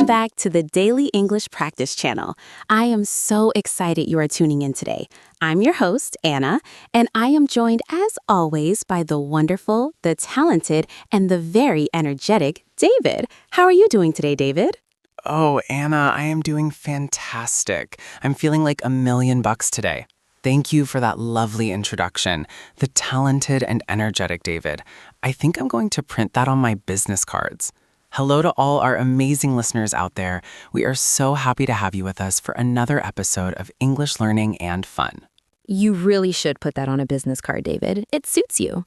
back to the Daily English Practice Channel. I am so excited you are tuning in today. I'm your host, Anna, and I am joined, as always, by the wonderful, the talented, and the very energetic David. How are you doing today, David? Oh, Anna, I am doing fantastic. I'm feeling like $1,000,000 today. Thank you for that lovely introduction. The talented and energetic David. I think I'm going to print that on my business cards. Hello to all our amazing listeners out there. We are so happy to have you with us for another episode of English learning and fun. You really should put that on a business card, David. It suits you.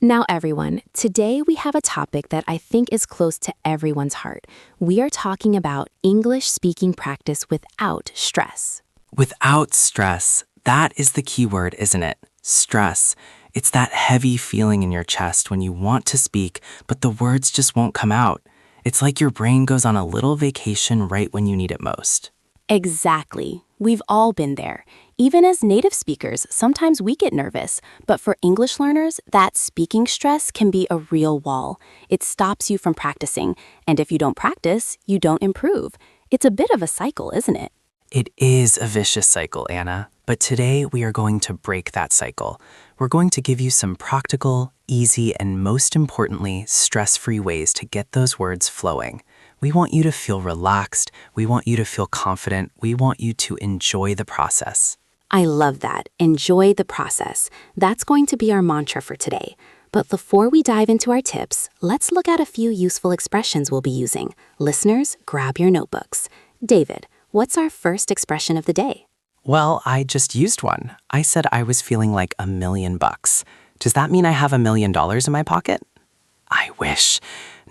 Now, everyone, today we have a topic that I think is close to everyone's heart. We are talking about English speaking practice without stress. Without stress, that is the key word, isn't it? Stress. It's that heavy feeling in your chest when you want to speak, but the words just won't come out. It's like your brain goes on a little vacation right when you need it most. Exactly. We've all been there. Even as native speakers, sometimes we get nervous. But for English learners, that speaking stress can be a real wall. It stops you from practicing. And if you don't practice, you don't improve. It's a bit of a cycle, isn't it? It is a vicious cycle, Anna. But today we are going to break that cycle. We're going to give you some practical, easy, and most importantly, stress-free ways to get those words flowing. We want you to feel relaxed. We want you to feel confident. We want you to enjoy the process. I love that. Enjoy the process. That's going to be our mantra for today. But before we dive into our tips, let's look at a few useful expressions we'll be using. Listeners, grab your notebooks. David, what's our first expression of the day? Well, I just used one. I said I was feeling like $1,000,000. Does that mean I have $1,000,000 in my pocket? I wish.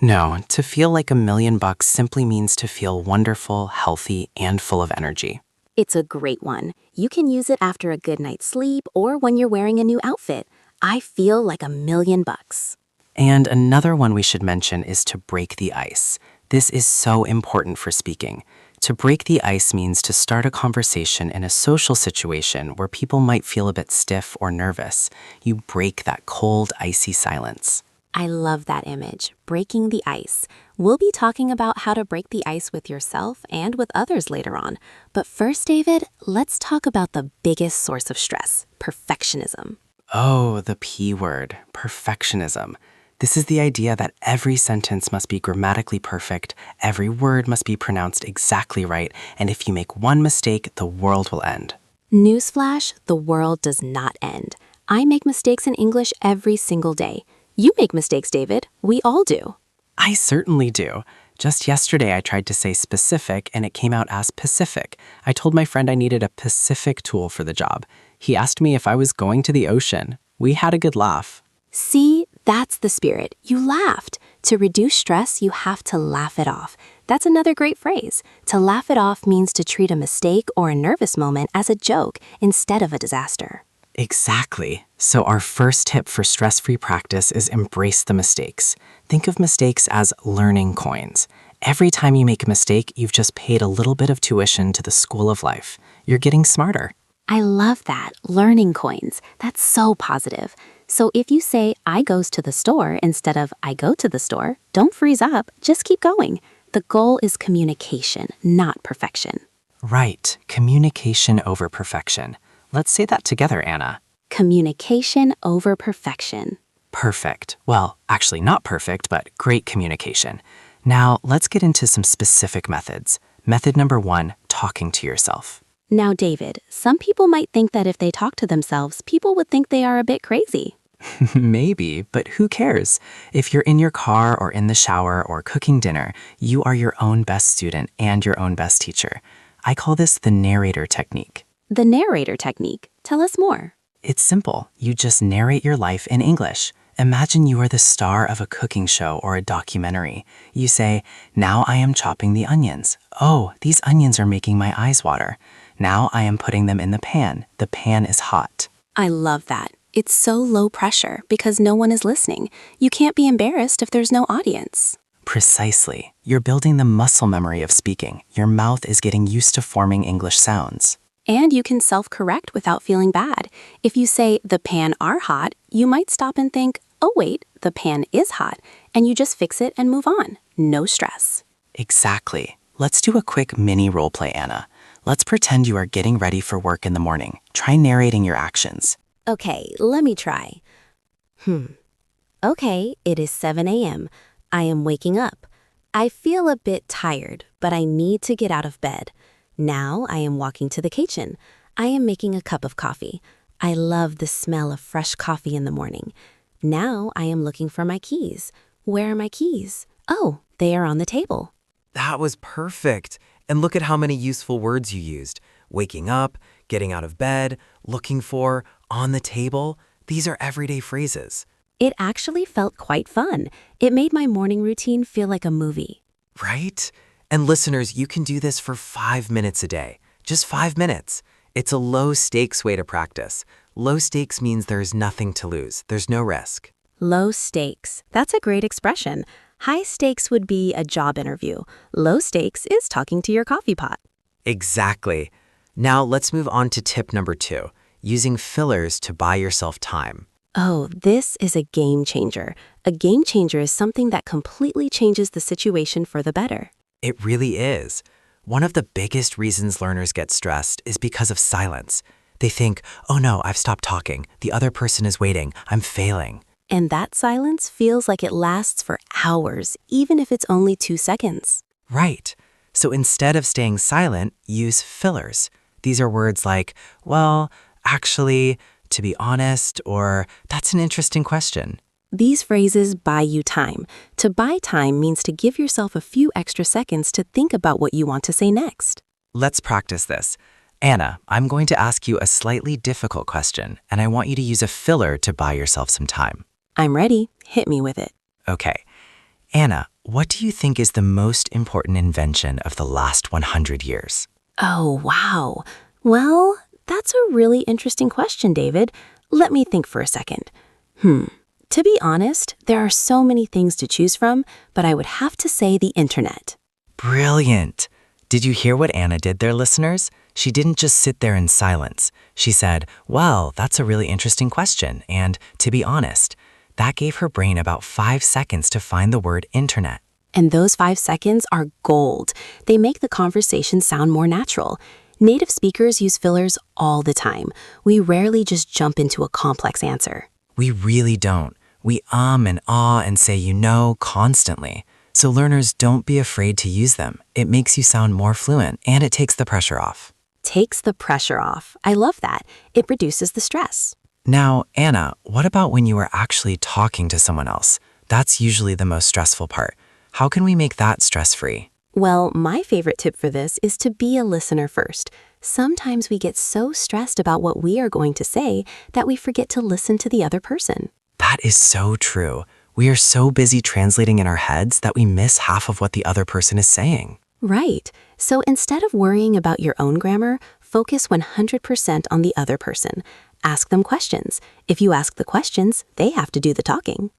No, to feel like $1,000,000 simply means to feel wonderful, healthy, and full of energy. It's a great one. You can use it after a good night's sleep or when you're wearing a new outfit. I feel like $1,000,000. And another one we should mention is to break the ice. This is so important for speaking. To break the ice means to start a conversation in a social situation where people might feel a bit stiff or nervous. You break that cold, icy silence. I love that image, breaking the ice. We'll be talking about how to break the ice with yourself and with others later on. But first, David, let's talk about the biggest source of stress, perfectionism. Oh, the P word, perfectionism. This is the idea that every sentence must be grammatically perfect, every word must be pronounced exactly right, and if you make one mistake, the world will end. Newsflash, the world does not end. I make mistakes in English every single day. You make mistakes, David. We all do. I certainly do. Just yesterday, I tried to say specific, and it came out as Pacific. I told my friend I needed a Pacific tool for the job. He asked me if I was going to the ocean. We had a good laugh. See, that's the spirit. You laughed. To reduce stress, you have to laugh it off. That's another great phrase. To laugh it off means to treat a mistake or a nervous moment as a joke instead of a disaster. Exactly. So our first tip for stress-free practice is embrace the mistakes. Think of mistakes as learning coins. Every time you make a mistake, you've just paid a little bit of tuition to the school of life. You're getting smarter. I love that. Learning coins. That's so positive. So if you say, I goes to the store instead of I go to the store, don't freeze up. Just keep going. The goal is communication, not perfection. Right. Communication over perfection. Let's say that together, Anna. Communication over perfection. Perfect. Well, actually not perfect, but great communication. Now, let's get into some specific methods. Method number 1, talking to yourself. Now, David, some people might think that if they talk to themselves, people would think they are a bit crazy. Maybe, but who cares? If you're in your car or in the shower or cooking dinner, you are your own best student and your own best teacher. I call this the narrator technique. The narrator technique. Tell us more. It's simple. You just narrate your life in English. Imagine you are the star of a cooking show or a documentary. You say, now I am chopping the onions. Oh, these onions are making my eyes water. Now I am putting them in the pan. The pan is hot. I love that. It's so low pressure because no one is listening. You can't be embarrassed if there's no audience. Precisely. You're building the muscle memory of speaking. Your mouth is getting used to forming English sounds. And you can self-correct without feeling bad. If you say, the pan are hot, you might stop and think, oh wait, the pan is hot, and you just fix it and move on. No stress. Exactly. Let's do a quick mini role play, Anna. Let's pretend you are getting ready for work in the morning. Try narrating your actions. Okay, let me try. Okay, it is 7 a.m. I am waking up. I feel a bit tired, but I need to get out of bed. Now I am walking to the kitchen. I am making a cup of coffee. I love the smell of fresh coffee in the morning. Now I am looking for my keys. Where are my keys? Oh, they are on the table. That was perfect. And look at how many useful words you used. Waking up, getting out of bed, looking for, on the table. These are everyday phrases. It actually felt quite fun. It made my morning routine feel like a movie. Right? And listeners, you can do this for 5 minutes a day. Just 5 minutes. It's a low-stakes way to practice. Low stakes means there's nothing to lose. There's no risk. Low stakes. That's a great expression. High stakes would be a job interview. Low stakes is talking to your coffee pot. Exactly. Now let's move on to tip number 2, using fillers to buy yourself time. Oh, this is a game changer. A game changer is something that completely changes the situation for the better. It really is. One of the biggest reasons learners get stressed is because of silence. They think, oh no, I've stopped talking. The other person is waiting. I'm failing. And that silence feels like it lasts for hours, even if it's only 2 seconds. Right. So instead of staying silent, use fillers. These are words like, well, actually, to be honest, or that's an interesting question. These phrases buy you time. To buy time means to give yourself a few extra seconds to think about what you want to say next. Let's practice this. Anna, I'm going to ask you a slightly difficult question, and I want you to use a filler to buy yourself some time. I'm ready. Hit me with it. Okay. Anna, what do you think is the most important invention of the last 100 years? Oh, wow. Well, that's a really interesting question, David. Let me think for a second. To be honest, there are so many things to choose from, but I would have to say the internet. Brilliant. Did you hear what Anna did there, listeners? She didn't just sit there in silence. She said, well, that's a really interesting question, and to be honest, that gave her brain about 5 seconds to find the word internet. And those 5 seconds are gold. They make the conversation sound more natural. Native speakers use fillers all the time. We rarely just jump into a complex answer. We really don't. We and ah and say constantly. So learners, don't be afraid to use them. It makes you sound more fluent, and it takes the pressure off. Takes the pressure off. I love that. It reduces the stress. Now, Anna, what about when you are actually talking to someone else? That's usually the most stressful part. How can we make that stress-free? Well, my favorite tip for this is to be a listener first. Sometimes we get so stressed about what we are going to say that we forget to listen to the other person. That is so true. We are so busy translating in our heads that we miss half of what the other person is saying. Right. So instead of worrying about your own grammar, focus 100% on the other person. Ask them questions. If you ask the questions, they have to do the talking.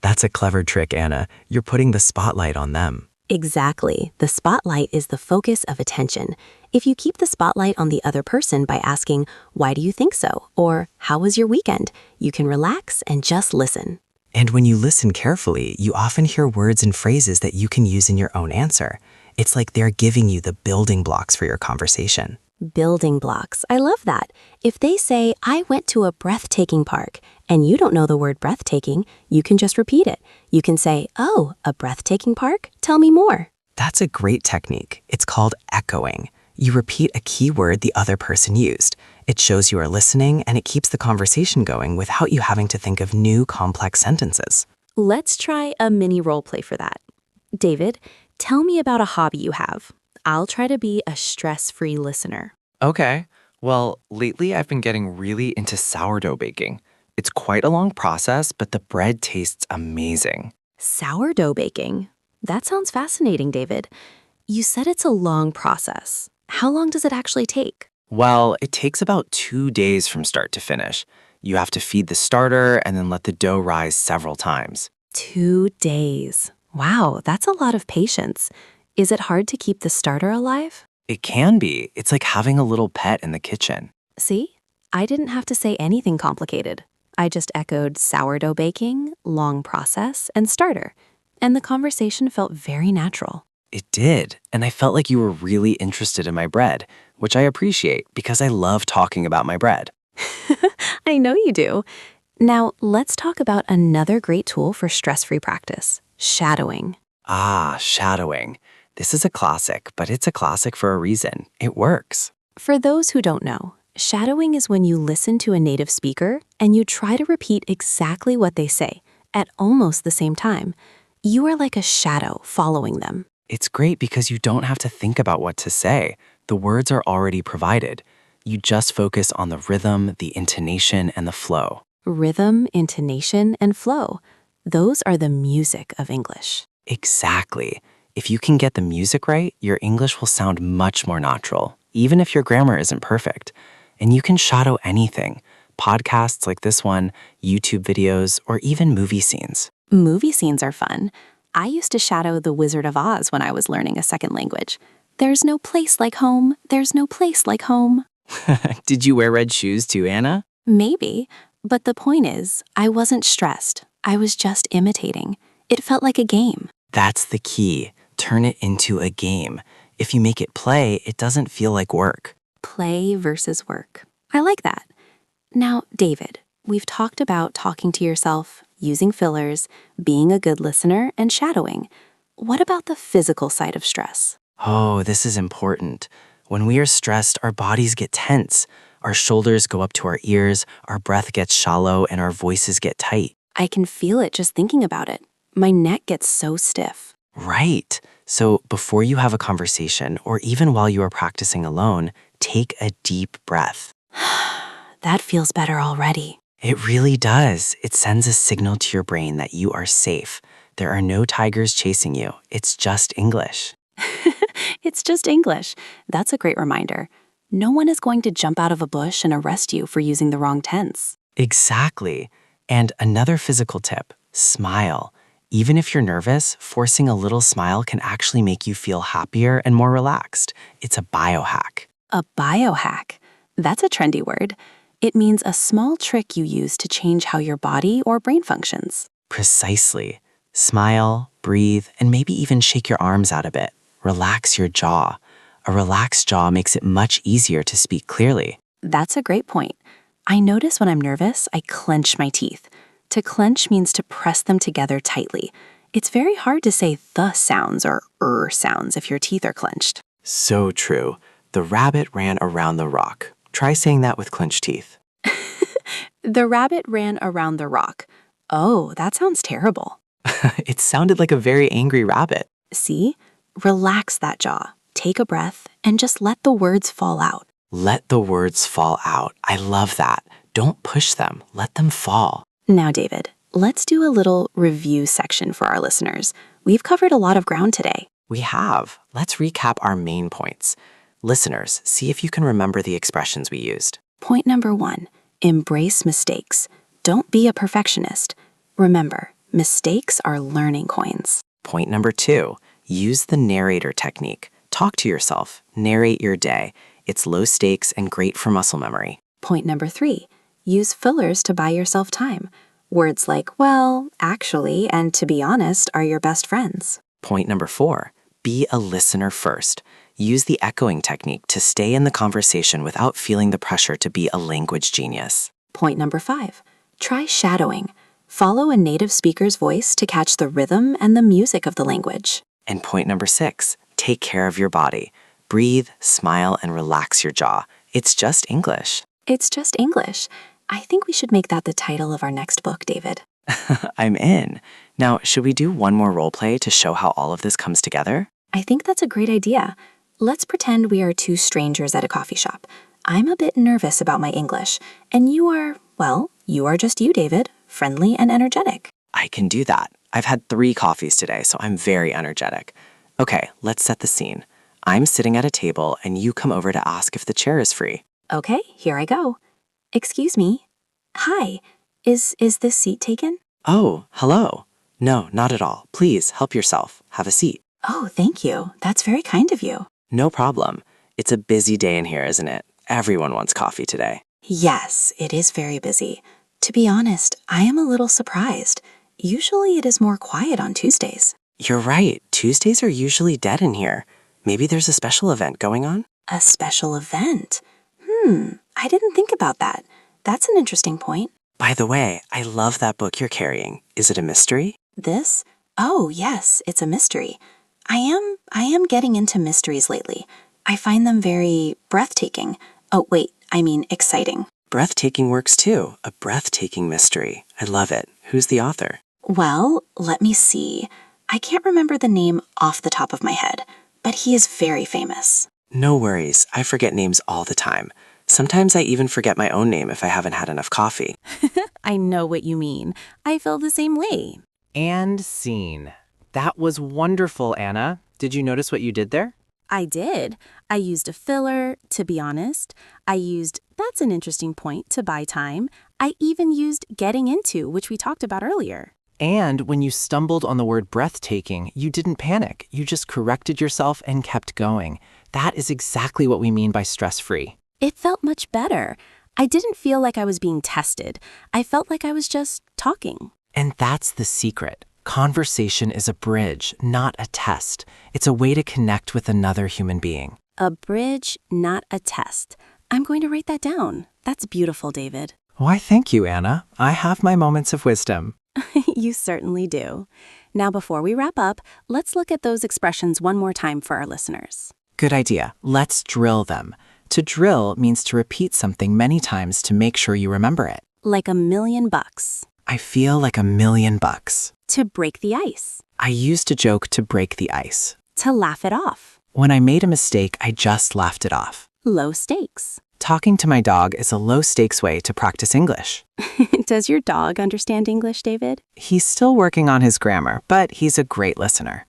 That's a clever trick, Anna. You're putting the spotlight on them. Exactly. The spotlight is the focus of attention. If you keep the spotlight on the other person by asking, why do you think so? Or how was your weekend? You can relax and just listen. And when you listen carefully, you often hear words and phrases that you can use in your own answer. It's like they're giving you the building blocks for your conversation. Building blocks. I love that. If they say, I went to a breathtaking park, and you don't know the word breathtaking, you can just repeat it. You can say, oh, a breathtaking park? Tell me more. That's a great technique. It's called echoing. You repeat a key word the other person used. It shows you are listening, and it keeps the conversation going without you having to think of new complex sentences. Let's try a mini role play for that. David, tell me about a hobby you have. I'll try to be a stress-free listener. Okay. Well, lately I've been getting really into sourdough baking. It's quite a long process, but the bread tastes amazing. Sourdough baking. That sounds fascinating, David. You said it's a long process. How long does it actually take? Well, it takes about 2 days from start to finish. You have to feed the starter and then let the dough rise several times. 2 days. Wow, that's a lot of patience. Is it hard to keep the starter alive? It can be. It's like having a little pet in the kitchen. See? I didn't have to say anything complicated. I just echoed sourdough baking, long process, and starter. And the conversation felt very natural. It did, and I felt like you were really interested in my bread, which I appreciate because I love talking about my bread. I know you do. Now, let's talk about another great tool for stress-free practice, shadowing. Ah, shadowing. This is a classic, but it's a classic for a reason. It works. For those who don't know, shadowing is when you listen to a native speaker and you try to repeat exactly what they say at almost the same time. You are like a shadow following them. It's great because you don't have to think about what to say. The words are already provided. You just focus on the rhythm, the intonation, and the flow. Rhythm, intonation, and flow. Those are the music of English. Exactly. If you can get the music right, your English will sound much more natural, even if your grammar isn't perfect. And you can shadow anything. Podcasts like this one, YouTube videos, or even movie scenes. Movie scenes are fun. I used to shadow The Wizard of Oz when I was learning a second language. There's no place like home. There's no place like home. Did you wear red shoes too, Anna? Maybe, but the point is, I wasn't stressed. I was just imitating. It felt like a game. That's the key. Turn it into a game. If you make it play, it doesn't feel like work. Play versus work. I like that. Now, David, we've talked about talking to yourself, using fillers, being a good listener, and shadowing. What about the physical side of stress? Oh, this is important. When we are stressed, our bodies get tense. Our shoulders go up to our ears, our breath gets shallow, and our voices get tight. I can feel it just thinking about it. My neck gets so stiff. Right. So before you have a conversation, or even while you are practicing alone, take a deep breath. That feels better already. It really does. It sends a signal to your brain that you are safe. There are no tigers chasing you. It's just English. It's just English. That's a great reminder. No one is going to jump out of a bush and arrest you for using the wrong tense. Exactly. And another physical tip, smile. Even if you're nervous, forcing a little smile can actually make you feel happier and more relaxed. It's a biohack. A biohack. That's a trendy word. It means a small trick you use to change how your body or brain functions. Precisely. Smile, breathe, and maybe even shake your arms out a bit. Relax your jaw. A relaxed jaw makes it much easier to speak clearly. That's a great point. I notice when I'm nervous, I clench my teeth. To clench means to press them together tightly. It's very hard to say the sounds or sounds if your teeth are clenched. So true. The rabbit ran around the rock. Try saying that with clenched teeth. The rabbit ran around the rock. Oh, that sounds terrible. It sounded like a very angry rabbit. See? Relax that jaw. Take a breath and just let the words fall out. Let the words fall out. I love that. Don't push them. Let them fall. Now, David, let's do a little review section for our listeners. We've covered a lot of ground today. We have. Let's recap our main points. Listeners, see if you can remember the expressions we used. Point number 1, embrace mistakes. Don't be a perfectionist. Remember, mistakes are learning coins. Point number 2, use the narrator technique. Talk to yourself. Narrate your day. It's low stakes and great for muscle memory. Point number 3, use fillers to buy yourself time. Words like, well, actually, and to be honest are your best friends. Point number 4, be a listener first. Use the echoing technique to stay in the conversation without feeling the pressure to be a language genius. Point number 5, try shadowing. Follow a native speaker's voice to catch the rhythm and the music of the language. And point number 6, take care of your body. Breathe, smile, and relax your jaw. It's just English. It's just English. I think we should make that the title of our next book, David. I'm in. Now, should we do one more role play to show how all of this comes together? I think that's a great idea. Let's pretend we are two strangers at a coffee shop. I'm a bit nervous about my English, and you are just you, David, friendly and energetic. I can do that. I've had 3 coffees today, so I'm very energetic. Okay, let's set the scene. I'm sitting at a table, and you come over to ask if the chair is free. Okay, here I go. Excuse me. Hi, is this seat taken? Oh, hello. No, not at all. Please, help yourself. Have a seat. Oh, thank you. That's very kind of you. No problem. It's a busy day in here, isn't it? Everyone wants coffee today. Yes, it is very busy. To be honest, I am a little surprised. Usually it is more quiet on Tuesdays. You're right. Tuesdays are usually dead in here. Maybe there's a special event going on? A special event? I didn't think about that. That's an interesting point. By the way, I love that book you're carrying. Is it a mystery? This? Oh, yes, it's a mystery. I am getting into mysteries lately. I find them very breathtaking. Oh, wait, I mean exciting. Breathtaking works too. A breathtaking mystery. I love it. Who's the author? Well, let me see. I can't remember the name off the top of my head, but he is very famous. No worries. I forget names all the time. Sometimes I even forget my own name if I haven't had enough coffee. I know what you mean. I feel the same way. And scene. That was wonderful, Anna. Did you notice what you did there? I did. I used a filler, to be honest. I used "that's an interesting point" to buy time. I even used "getting into," which we talked about earlier. And when you stumbled on the word breathtaking, you didn't panic. You just corrected yourself and kept going. That is exactly what we mean by stress-free. It felt much better. I didn't feel like I was being tested. I felt like I was just talking. And that's the secret. Conversation is a bridge, not a test. It's a way to connect with another human being. A bridge, not a test. I'm going to write that down. That's beautiful, David. Why, thank you, Anna. I have my moments of wisdom. You certainly do. Now, before we wrap up, let's look at those expressions one more time for our listeners. Good idea. Let's drill them. To drill means to repeat something many times to make sure you remember it. Like $1,000,000. I feel like $1,000,000. To break the ice. I used a joke to break the ice. To laugh it off. When I made a mistake, I just laughed it off. Low stakes. Talking to my dog is a low-stakes way to practice English. Does your dog understand English, David? He's still working on his grammar, but he's a great listener.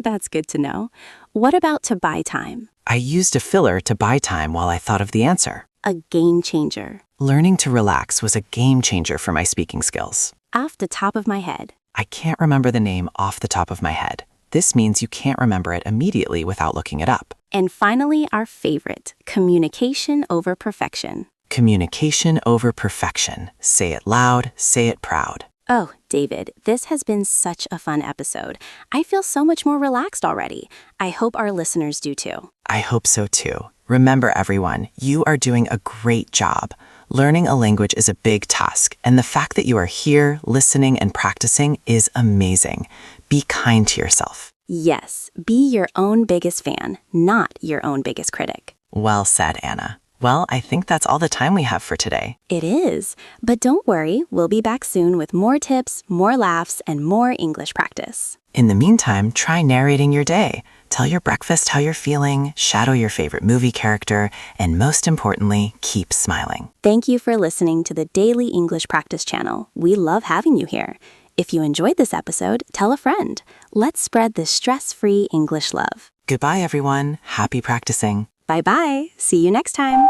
That's good to know. What about to buy time? I used a filler to buy time while I thought of the answer. A game changer. Learning to relax was a game changer for my speaking skills. Off the top of my head. I can't remember the name off the top of my head. This means you can't remember it immediately without looking it up. And finally, our favorite, communication over perfection. Communication over perfection. Say it loud, say it proud. Oh, David, this has been such a fun episode. I feel so much more relaxed already. I hope our listeners do too. I hope so too. Remember, everyone, you are doing a great job. Learning a language is a big task, and the fact that you are here, listening, and practicing is amazing. Be kind to yourself. Yes, be your own biggest fan, not your own biggest critic. Well said, Anna. Well, I think that's all the time we have for today. It is. But don't worry, we'll be back soon with more tips, more laughs, and more English practice. In the meantime, try narrating your day. Tell your breakfast how you're feeling, shadow your favorite movie character, and most importantly, keep smiling. Thank you for listening to the Daily English Practice channel. We love having you here. If you enjoyed this episode, tell a friend. Let's spread this stress-free English love. Goodbye, everyone. Happy practicing. Bye-bye. See you next time.